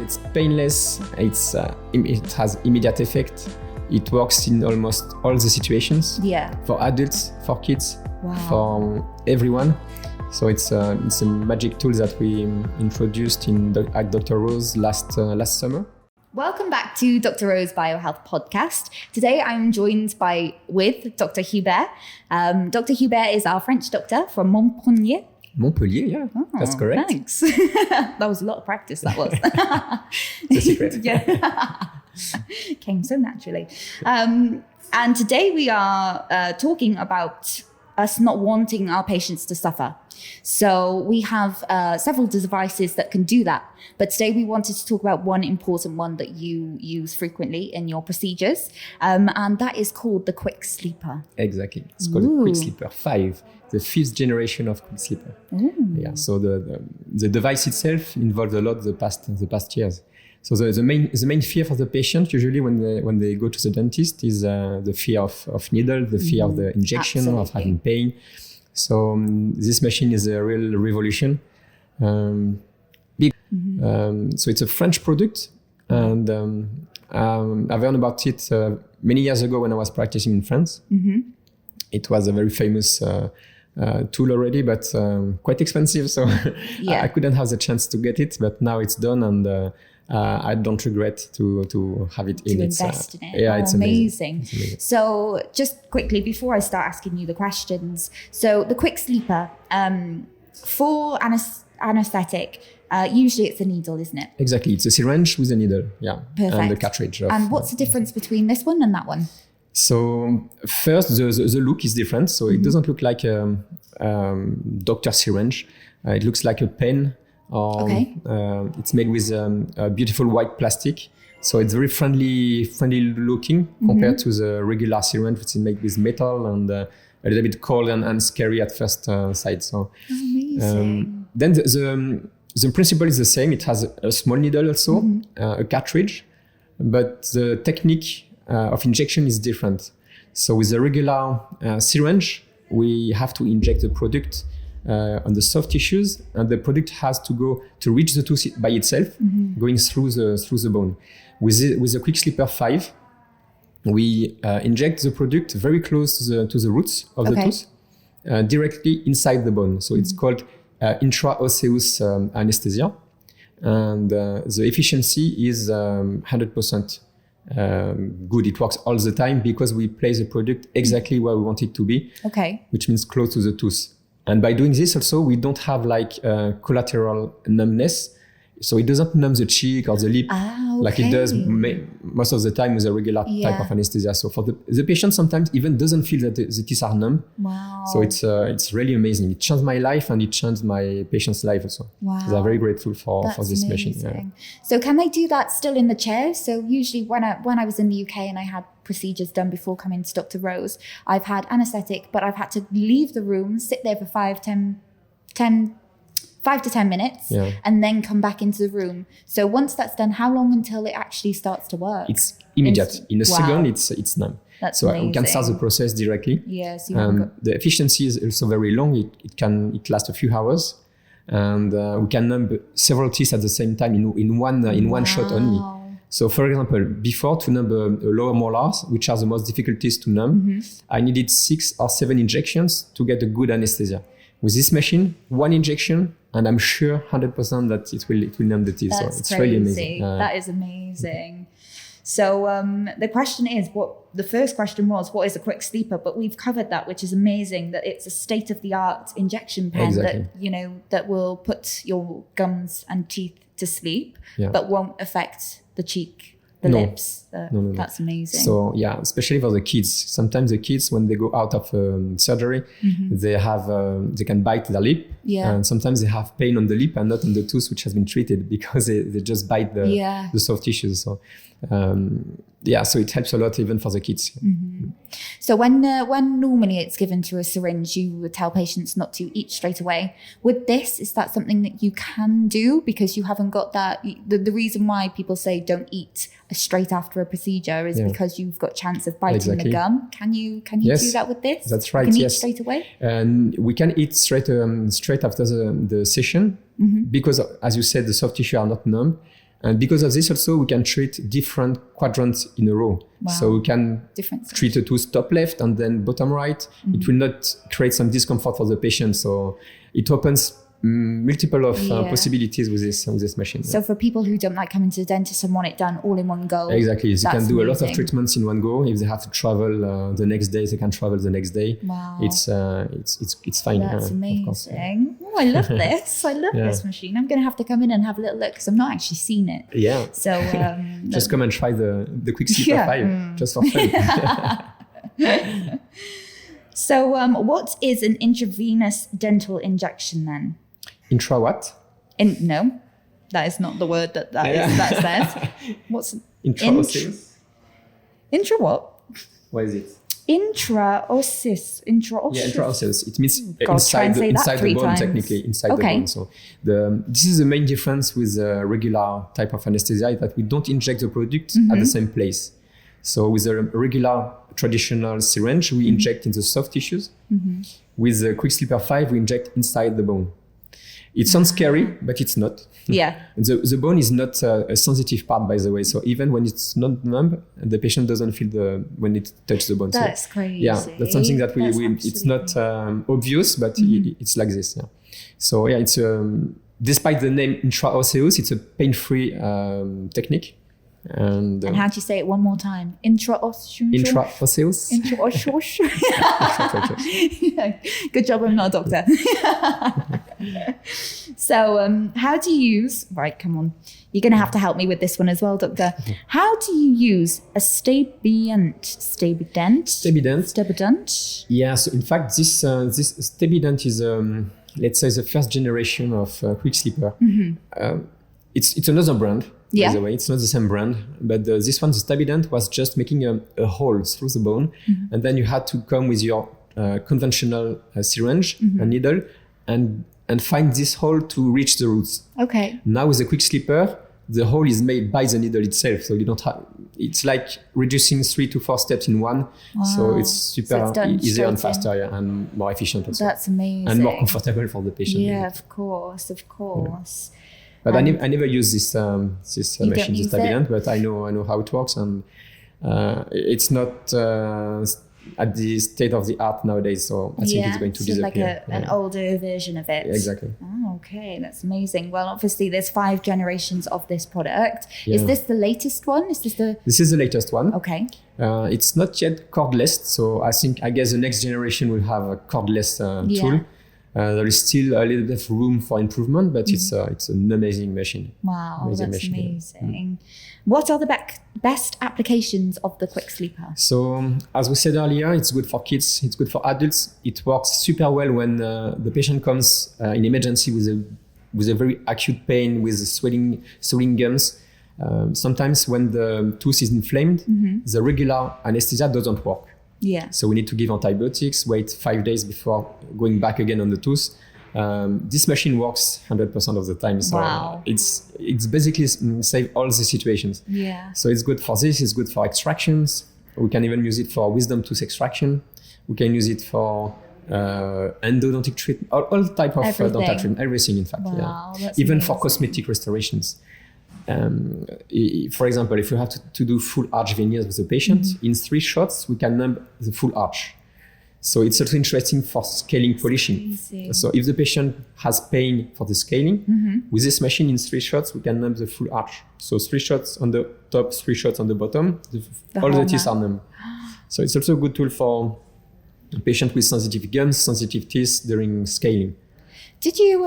it's painless. It has immediate effect. It works in almost all the situations. Yeah. For adults, for kids, Wow. for everyone. So it's a magic tool that we introduced at Doctor Roze last summer. Welcome back to Doctor Roze Biohealth podcast. Today I'm joined with Doctor Hubert. Dr. Hubert is our French doctor from Montpellier. Montpellier, yeah, that's correct. Thanks. That was a lot of practice, that was. It's a secret. Yeah. Came so naturally. And today we are talking about us not wanting our patients to suffer. So we have several devices that can do that. But today we wanted to talk about one important one that you use frequently in your procedures. And that is called the quicksleeper. Exactly. It's called the quicksleeper 5, the 5th generation of quicksleeper. Yeah. So the device itself involved a lot the past years. So the main fear for the patient usually when they go to the dentist is the fear of needle, the fear of the injection, Absolutely. of having pain. So this machine is a real revolution. So it's a French product, and I've heard about it many years ago when I was practicing in France. It was a very famous tool already, but quite expensive. So Yeah. I couldn't have the chance to get it, but now it's done, and I don't regret to have it in. To invest in it. Yeah, it's amazing. It's amazing. So just quickly, before I start asking you the questions, so the quicksleeper, for anesthetic, usually it's a needle, isn't it? Exactly. It's a syringe with a needle, yeah. Perfect. And the cartridge. And what's the difference between this one and that one? So first, the look is different. So it doesn't look like a doctor syringe. It looks like a pen. It's made with a beautiful white plastic. So it's very friendly looking compared to the regular syringe, which is made with metal and a little bit cold and scary at first sight. So Amazing. then the principle is the same. It has a small needle also, a cartridge, but the technique of injection is different. So with the regular syringe, we have to inject the product on the soft tissues, and the product has to reach the tooth by itself, going through the bone. With the quicksleeper 5, we inject the product very close to the roots of the tooth, directly inside the bone. So it's called intraosseous anesthesia, and the efficiency is 100% good. It works all the time because we place the product exactly where we want it to be, which means close to the tooth. And by doing this also, we don't have like collateral numbness. So it doesn't numb the cheek or the lip like it does most of the time with a regular type of anesthesia. So for the patient sometimes even doesn't feel that the teeth are numb. Wow. So it's really amazing. It changed my life and it changed my patient's life also. Wow. So they're very grateful for this machine. Yeah. So can they do that still in the chair? So usually when I was in the UK and I had procedures done before coming to Dr. Roze, I've had anesthetic, but I've had to leave the room, sit there for 5 to 10 minutes, and then come back into the room. So once that's done, how long until it actually starts to work? It's immediate. In a second, it's numb. That's so amazing. We can start the process directly. Yes. The efficiency is also very long. It lasts a few hours, and we can numb several teeth at the same time in one shot only. So, for example, before to numb lower molars, which are the most difficult teeth to numb, I needed 6 or 7 injections to get a good anesthesia. With this machine, 1 injection, and I'm sure 100% that it will numb the teeth. That's so it's crazy. really amazing. That is amazing. So the question is, the first question was, what is a quicksleeper? But we've covered that, which is amazing, that it's a state-of-the-art injection pen that will put your gums and teeth to sleep, but won't affect the cheek, the lips. No. That's amazing. So yeah, especially for the kids. Sometimes the kids, when they go out of surgery, they can bite their lip, and sometimes they have pain on the lip and not on the tooth which has been treated because they just bite the soft tissues. So so it helps a lot even for the kids. So when normally it's given through a syringe, you would tell patients not to eat straight away. With this, is that something that you can do because you haven't got that? The reason why people say don't eat straight after a procedure is because you've got chance of biting the gum. Can you do that with this? That's right. You can eat straight away. And we can eat straight after the session because, as you said, the soft tissue are not numb. And because of this also, we can treat different quadrants in a row. Wow. So we can Different treat a tooth top left and then bottom right. It will not create some discomfort for the patient. So it opens multiple of possibilities with this machine. So for people who don't like coming to the dentist and want it done all in one go. Exactly. You can do amazing. a lot of treatments in one go. If they have to travel the next day, they can travel the next day. Wow. It's fine. That's of course. amazing. Oh, I love this. I love this machine. I'm going to have to come in and have a little look because I've not actually seen it. Yeah. So just come and try the quicksleeper 5 just for fun. So what is an intravenous dental injection then? Intra what? No, that is not the word that says. What's Intraosseous? Intra what? What is it? Intraosseous. Yeah, intraosseous. It means God, inside the bone, times. technically, inside the bone. So this is the main difference with a regular type of anesthesia, is that we don't inject the product at the same place. So with a regular traditional syringe, we inject in the soft tissues. With the quicksleeper 5, we inject inside the bone. It sounds scary, but it's not. Yeah. The bone is not a sensitive part, by the way. So even when it's not numb, the patient doesn't feel when it touches the bone. That's crazy. Yeah, that's something that we it's not obvious, but it's like this. Yeah. So yeah, it's despite the name intraosseous, it's a pain-free technique. And how do you say it one more time? Intraosseous. Intraosseous. Intraosseous. Good job, I'm not a doctor. So how do you use, right, come on. You're going to have to help me with this one as well, doctor. How do you use a Stabident? Yeah, so in fact, this Stabident is, let's say, the first generation of quicksleeper. It's another brand. By the way, it's not the same brand, but this one, the Stabident, was just making a hole through the bone, and then you had to come with your conventional syringe and needle and find this hole to reach the roots. Okay. Now with the quicksleeper, the hole is made by the needle itself, so you don't have. It's like reducing 3 to 4 steps in one, so it's super easier and faster, and more efficient also. That's amazing. And more comfortable for the patient. Yeah, of course. Yeah. But I never use this machine, this Stabident, but I know how it works, and it's not at the state of the art nowadays. So I think it's going to disappear. Like an older version of it. Yeah, exactly. Oh, okay, that's amazing. Well, obviously, there's 5 generations of this product. Yeah. Is this the latest one? This is the latest one. Okay. It's not yet cordless, so I guess the next generation will have a cordless tool. There is still a little bit of room for improvement, but it's an amazing machine. Wow, that's amazing. What are the best applications of the quicksleeper? So, as we said earlier, it's good for kids, it's good for adults. It works super well when the patient comes in emergency with a very acute pain, with swelling gums. Sometimes when the tooth is inflamed, the regular anesthesia doesn't work. Yeah. So we need to give antibiotics, wait 5 days before going back again on the tooth. This machine works 100% of the time. So it's basically save all the situations. Yeah. So it's good for this, it's good for extractions. We can even use it for wisdom tooth extraction. We can use it for endodontic treatment, all type of dental treatment, everything in fact. Wow, that's even amazing. For cosmetic restorations. For example, if you have to do full arch veneers with the patient, in 3 shots, we can numb the full arch. So it's also interesting for scaling polishing. So if the patient has pain for the scaling, with this machine in 3 shots, we can numb the full arch. So 3 shots on the top, 3 shots on the bottom, all the teeth are numb. So it's also a good tool for a patient with sensitive gums, sensitive teeth during scaling. Did you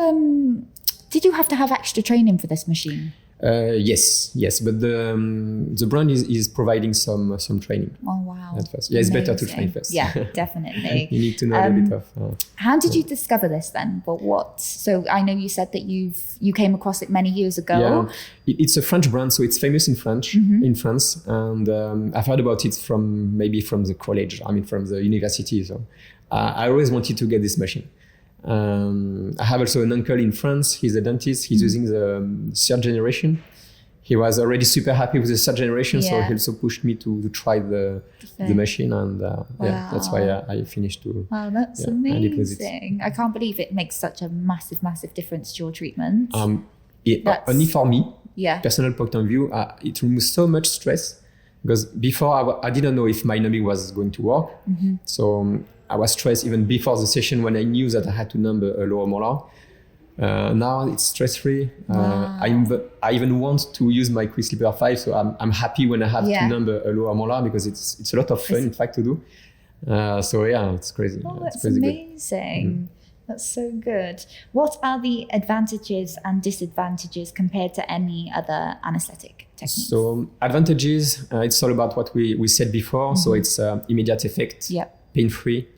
have to have extra training for this machine? Yes, but the brand is providing some training. Oh wow! At first, it's better to train first. Yeah, definitely. You need to know a bit of. How did you discover this then? But what? So I know you said that you came across it many years ago. Yeah, it's a French brand, so it's famous in France, and I've heard about it from the college. From the university. So I always wanted to get this machine. I have also an uncle in France. He's a dentist. He's using the 3rd generation. He was already super happy with the 3rd generation, so he also pushed me to try the machine, and that's why I finished to. Wow, that's amazing! I can't believe it makes such a massive difference to your treatment. Only for me, personal point of view, it removes so much stress, because before I didn't know if my numbing was going to work. So I was stressed even before the session when I knew that I had to numb a lower molar. Now it's stress-free. I even want to use my quicksleeper 5, so I'm happy when I have to numb a lower molar, because it's a lot of fun, in fact, to do. So yeah, it's crazy. Oh, it's that's crazy amazing. That's so good. What are the advantages and disadvantages compared to any other anesthetic techniques? So advantages, it's all about what we said before. So it's immediate effect, pain-free.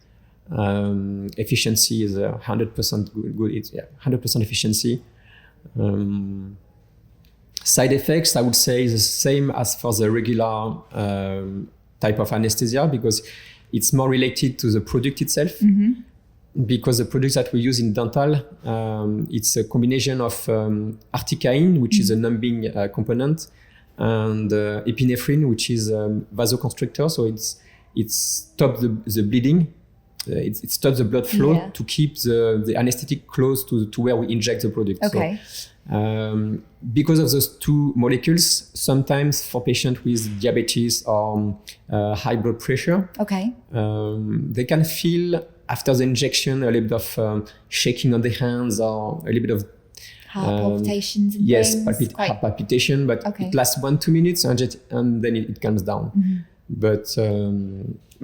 Efficiency is 100% good. It's 100% efficiency. Side effects, I would say, is the same as for the regular type of anesthesia, because it's more related to the product itself. Because the products that we use in dental, it's a combination of articaine, which is a numbing component, and epinephrine, which is a vasoconstrictor. So it stops the bleeding. It stops the blood flow to keep the anesthetic close to where we inject the product. Okay. So, because of those two molecules, sometimes for patients with diabetes or high blood pressure, they can feel after the injection a little bit of shaking on the hands, or a little bit of heart palpitations and things. Heart palpitation, but it lasts 1-2 minutes and then it calms down. But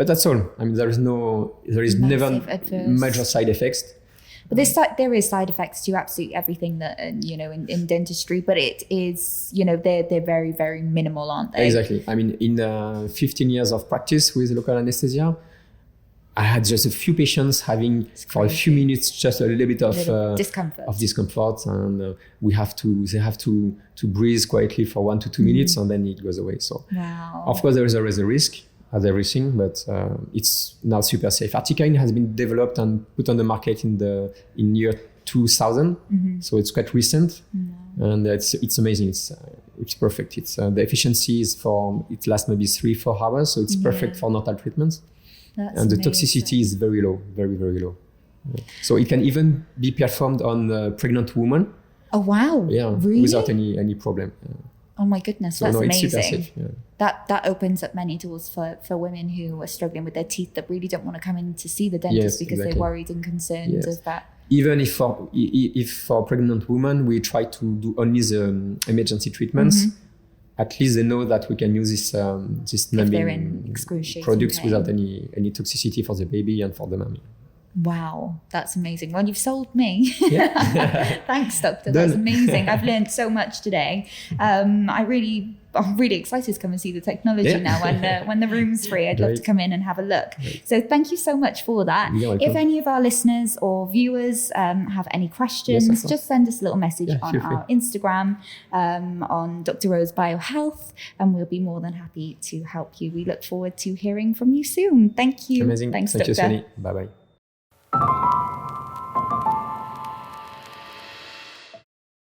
that's all. I mean, there is never major side effects. But there is side effects to absolutely everything that in dentistry, but it is they're very, very minimal, aren't they? Exactly. I mean, in 15 years of practice with local anesthesia, I had just a few patients having for a few minutes just a little bit of discomfort, and they have to breathe quietly for 1 to 2 minutes, and then it goes away. So of course there is always a risk, as everything, but it's now super safe. Articaine has been developed and put on the market in year 2000, so it's quite recent, and it's amazing. It's perfect. It's the efficiency is it lasts maybe 3-4 hours, so it's perfect for dental treatments. And the toxicity is very low, very, very low. So it can even be performed on a pregnant woman. Oh, wow. Yeah, really? Without any problem. Oh my goodness, so that's amazing. It's super safe. That opens up many doors for women who are struggling with their teeth, that really don't want to come in to see the dentist because they're worried and concerned of that. Even if for a pregnant woman, we try to do only the emergency treatments, at least they know that we can use this numbing products without any toxicity for the baby and for the mommy. Wow, that's amazing. Well, you've sold me. Thanks, doctor. That's amazing. I've learned so much today. I'm really excited to come and see the technology now when the room's free. I'd love to come in and have a look. So thank you so much for that. If any of our listeners or viewers have any questions, just send us a little message on our Instagram on Doctor Roze Biohealth, and we'll be more than happy to help you. We look forward to hearing from you soon. Thank you. Amazing. Thanks, Thank doctor. you, Sunny. Bye-bye.